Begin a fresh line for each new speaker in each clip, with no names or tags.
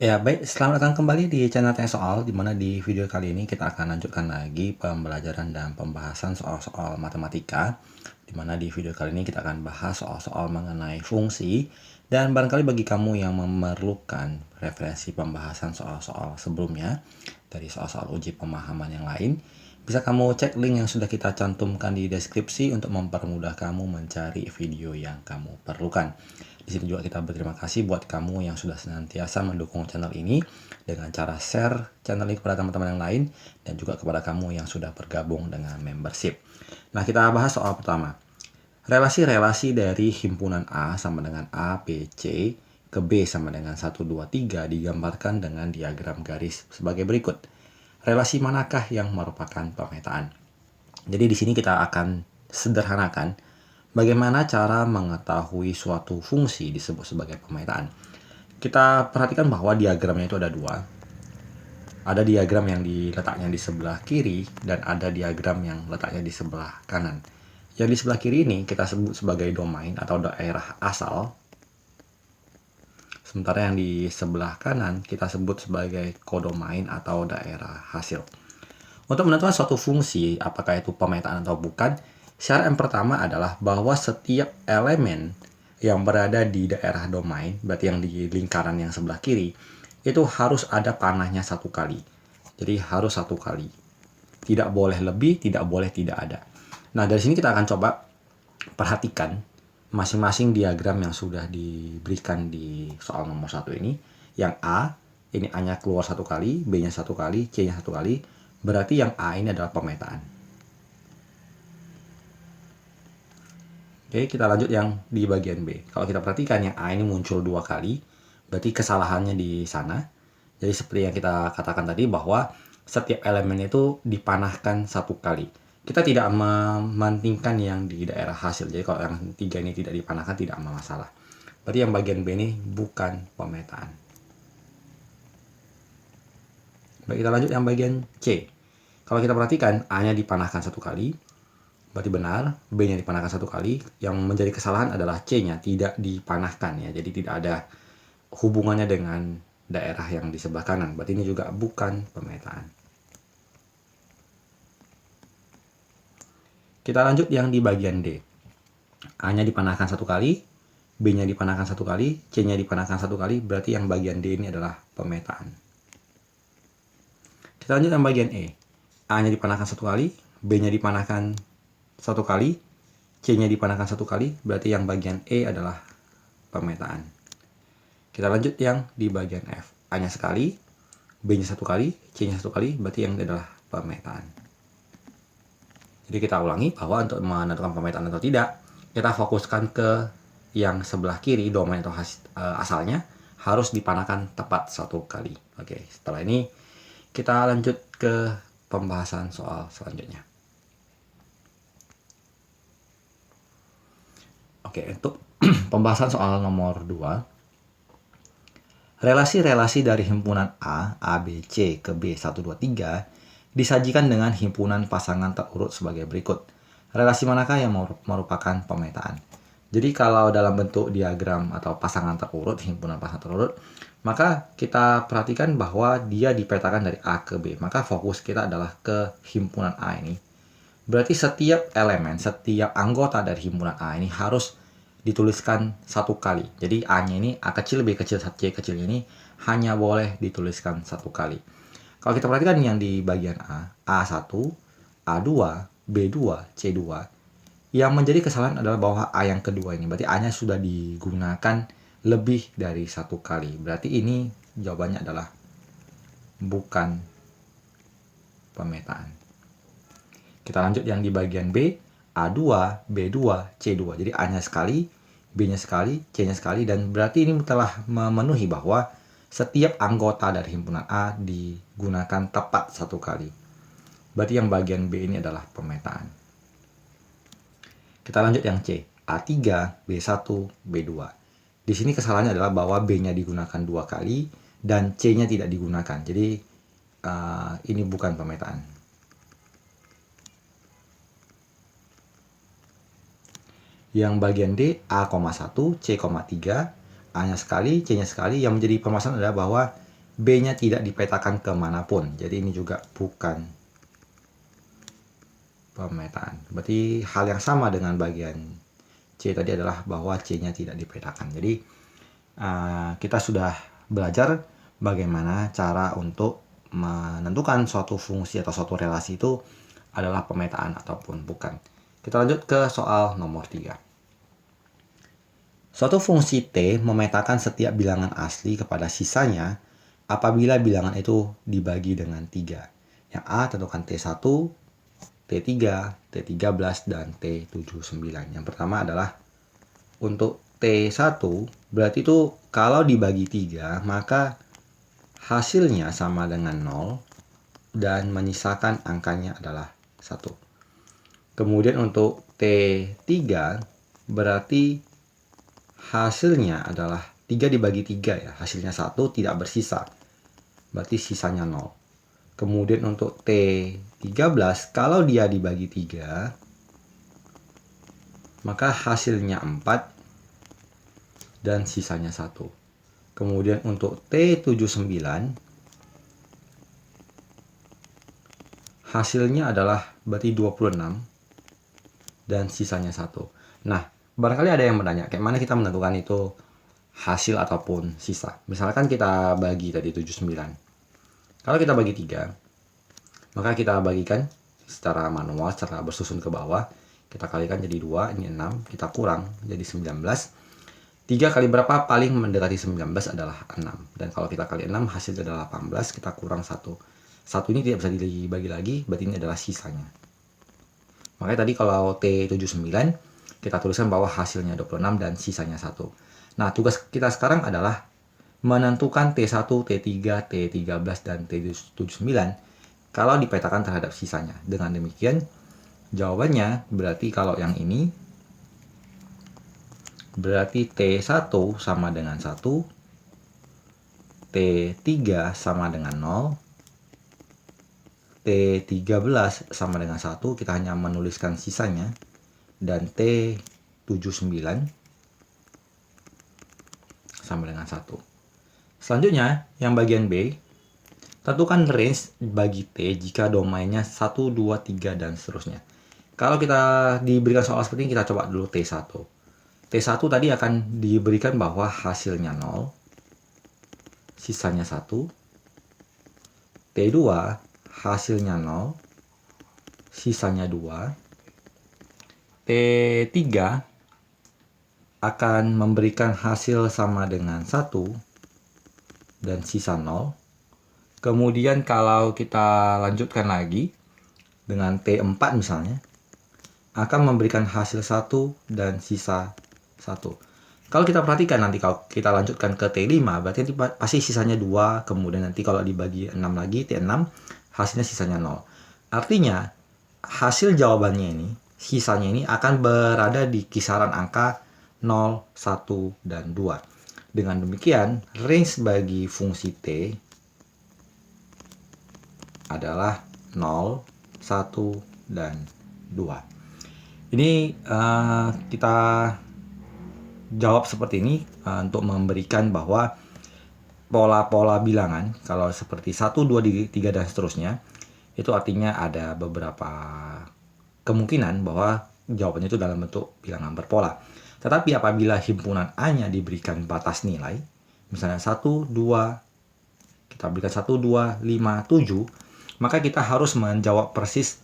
Ya, baik. Selamat datang kembali di channel Tanya Soal, di mana di video kali ini kita akan lanjutkan lagi pembelajaran dan pembahasan soal-soal matematika. Di mana di video kali ini kita akan bahas soal-soal mengenai fungsi. Dan barangkali bagi kamu yang memerlukan referensi pembahasan soal-soal sebelumnya, dari soal-soal uji pemahaman yang lain, bisa kamu cek link yang sudah kita cantumkan di deskripsi untuk mempermudah kamu mencari video yang kamu perlukan. Di sini juga kita berterima kasih buat kamu yang sudah senantiasa mendukung channel ini dengan cara share channel ini kepada teman-teman yang lain dan juga kepada kamu yang sudah bergabung dengan membership. Nah, kita bahas soal pertama. Relasi-relasi dari himpunan A sama dengan A, B, C ke B sama dengan 1, 2, 3 digambarkan dengan diagram garis sebagai berikut. Relasi manakah yang merupakan pemetaan? Jadi di sini kita akan sederhanakan bagaimana cara mengetahui suatu fungsi disebut sebagai pemetaan. Kita perhatikan bahwa diagramnya itu ada dua. Ada diagram yang diletaknya di sebelah kiri dan ada diagram yang letaknya di sebelah kanan. Yang di sebelah kiri ini kita sebut sebagai domain atau daerah asal. Sementara yang di sebelah kanan kita sebut sebagai kodomain atau daerah hasil. Untuk menentukan suatu fungsi, apakah itu pemetaan atau bukan, syarat yang pertama adalah bahwa setiap elemen yang berada di daerah domain, berarti yang di lingkaran yang sebelah kiri, itu harus ada panahnya satu kali. Jadi harus satu kali. Tidak boleh lebih, tidak boleh tidak ada. Nah, dari sini kita akan coba perhatikan masing-masing diagram yang sudah diberikan di soal nomor 1 ini. Yang A, ini A-nya keluar satu kali, B-nya satu kali, C-nya satu kali. Berarti yang A ini adalah pemetaan. Oke, kita lanjut yang di bagian B. Kalau kita perhatikan yang A ini muncul dua kali, berarti kesalahannya di sana. Jadi seperti yang kita katakan tadi bahwa setiap elemen itu dipanahkan satu kali. Kita tidak mementingkan yang di daerah hasil. Jadi kalau yang tiga ini tidak dipanahkan tidak masalah. Berarti yang bagian B ini bukan pemetaan. Baik, kita lanjut yang bagian C. Kalau kita perhatikan A-nya dipanahkan satu kali, berarti benar. B-nya dipanahkan satu kali. Yang menjadi kesalahan adalah C-nya tidak dipanahkan ya. Jadi tidak ada hubungannya dengan daerah yang di sebelah kanan. Berarti ini juga bukan pemetaan. Kita lanjut yang di bagian D. A-nya dipanahkan satu kali, B-nya dipanahkan satu kali, C-nya dipanahkan satu kali. Berarti yang bagian D ini adalah pemetaan. Kita lanjut yang bagian E. A-nya dipanahkan satu kali, B-nya dipanahkan satu kali, C-nya dipanahkan satu kali, berarti yang bagian E adalah pemetaan. Kita lanjut yang di bagian F. A-nya sekali, B-nya satu kali, C-nya satu kali, berarti yang adalah pemetaan. Jadi kita ulangi bahwa untuk menentukan pemetaan atau tidak, kita fokuskan ke yang sebelah kiri, domain atau asalnya, harus dipanahkan tepat satu kali. Oke, setelah ini kita lanjut ke pembahasan soal selanjutnya. Oke, untuk pembahasan soal nomor 2, relasi-relasi dari himpunan A, B, C ke B, 1, 2, 3 disajikan dengan himpunan pasangan terurut sebagai berikut. Relasi manakah yang merupakan pemetaan? Jadi kalau dalam bentuk diagram atau pasangan terurut, himpunan pasangan terurut, maka kita perhatikan bahwa dia dipetakan dari A ke B. Maka fokus kita adalah ke himpunan A ini. Berarti setiap elemen, setiap anggota dari himpunan A ini harus dituliskan satu kali. Jadi A-nya ini A kecil, B kecil, C kecil ini hanya boleh dituliskan satu kali. Kalau kita perhatikan yang di bagian A, A1, A2, B2, C2, yang menjadi kesalahan adalah bahwa A yang kedua ini. Berarti A-nya sudah digunakan lebih dari satu kali. Berarti ini jawabannya adalah bukan pemetaan. Kita lanjut yang di bagian B, A2, B2, C2. Jadi A-nya sekali, B-nya sekali, C-nya sekali. Dan berarti ini telah memenuhi bahwa setiap anggota dari himpunan A digunakan tepat satu kali. Berarti yang bagian B ini adalah pemetaan. Kita lanjut yang C, A3, B1, B2. Di sini kesalahannya adalah bahwa B-nya digunakan dua kali dan C-nya tidak digunakan. Jadi ini bukan pemetaan. Yang bagian D, A,1, C,3, A-nya sekali, C-nya sekali. Yang menjadi permasalahan adalah bahwa B-nya tidak dipetakan kemanapun. Jadi ini juga bukan pemetaan. Berarti hal yang sama dengan bagian C tadi adalah bahwa C-nya tidak dipetakan. Jadi kita sudah belajar bagaimana cara untuk menentukan suatu fungsi atau suatu relasi itu adalah pemetaan ataupun bukan. Kita lanjut ke soal nomor 3. Suatu fungsi T memetakan setiap bilangan asli kepada sisanya apabila bilangan itu dibagi dengan 3. Yang A tentukan T1, T3, T13, dan T79. Yang pertama adalah untuk T1, berarti itu kalau dibagi 3, maka hasilnya sama dengan 0 dan menyisakan angkanya adalah 1. Kemudian untuk T3, berarti hasilnya adalah 3 dibagi 3 ya, hasilnya 1 tidak bersisa. Berarti sisanya 0. Kemudian untuk T13, kalau dia dibagi 3, maka hasilnya 4 dan sisanya 1. Kemudian untuk T79, hasilnya adalah berarti 26 dan sisanya 1. Nah, barangkali ada yang bertanya, kayak mana kita menentukan itu hasil ataupun sisa. Misalkan kita bagi tadi 79. Kalau kita bagi 3, maka kita bagikan secara manual, secara bersusun ke bawah. Kita kalikan jadi 2, ini 6, kita kurang jadi 19. 3 kali berapa paling mendekati 19 adalah 6. Dan kalau kita kali 6 hasilnya adalah 18, kita kurang 1. 1 ini tidak bisa dibagi lagi, berarti ini adalah sisanya. Makanya tadi kalau T79, kita tuliskan bahwa hasilnya 26 dan sisanya 1. Nah, tugas kita sekarang adalah menentukan T1, T3, T13, dan T79 kalau dipetakan terhadap sisanya. Dengan demikian, jawabannya berarti kalau yang ini, berarti T1 sama dengan 1, T3 sama dengan 0, T13 sama dengan 1, kita hanya menuliskan sisanya, dan T79 sama dengan 1. Selanjutnya, yang bagian B, tentukan range bagi T jika domainnya 1, 2, 3, dan seterusnya. Kalau kita diberikan soal seperti ini, kita coba dulu T1. T1 tadi akan diberikan bahwa hasilnya 0, sisanya 1. T2, hasilnya 0, sisanya 2. T3 akan memberikan hasil sama dengan 1 dan sisa 0. Kemudian kalau kita lanjutkan lagi dengan T4 misalnya, akan memberikan hasil 1 dan sisa 1. Kalau kita perhatikan nanti kalau kita lanjutkan ke T5, berarti pasti sisanya 2, kemudian nanti kalau dibagi 6 lagi, T6, hasilnya sisanya 0. Artinya, hasil jawabannya ini, sisanya ini akan berada di kisaran angka 0, 1, dan 2. Dengan demikian, range bagi fungsi T adalah 0, 1, dan 2. Ini kita jawab seperti ini untuk memberikan bahwa pola-pola bilangan, kalau seperti 1, 2, 3, dan seterusnya, itu artinya ada beberapa kemungkinan bahwa jawabannya itu dalam bentuk bilangan berpola. Tetapi apabila himpunan A-nya diberikan batas nilai, misalnya 1, 2, kita berikan 1, 2, 5, 7, maka kita harus menjawab persis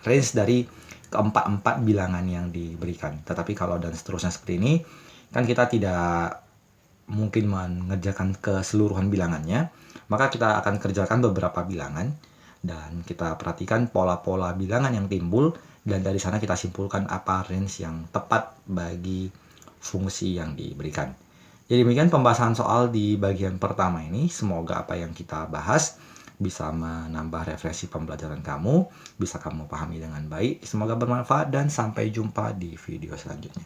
range dari keempat-empat bilangan yang diberikan. Tetapi kalau dan seterusnya seperti ini, kan kita tidak mungkin mengerjakan keseluruhan bilangannya, maka kita akan kerjakan beberapa bilangan, dan kita perhatikan pola-pola bilangan yang timbul, dan dari sana kita simpulkan apa range yang tepat bagi fungsi yang diberikan. Jadi demikian pembahasan soal di bagian pertama ini. Semoga apa yang kita bahas bisa menambah referensi pembelajaran kamu, bisa kamu pahami dengan baik. Semoga bermanfaat dan sampai jumpa di video selanjutnya.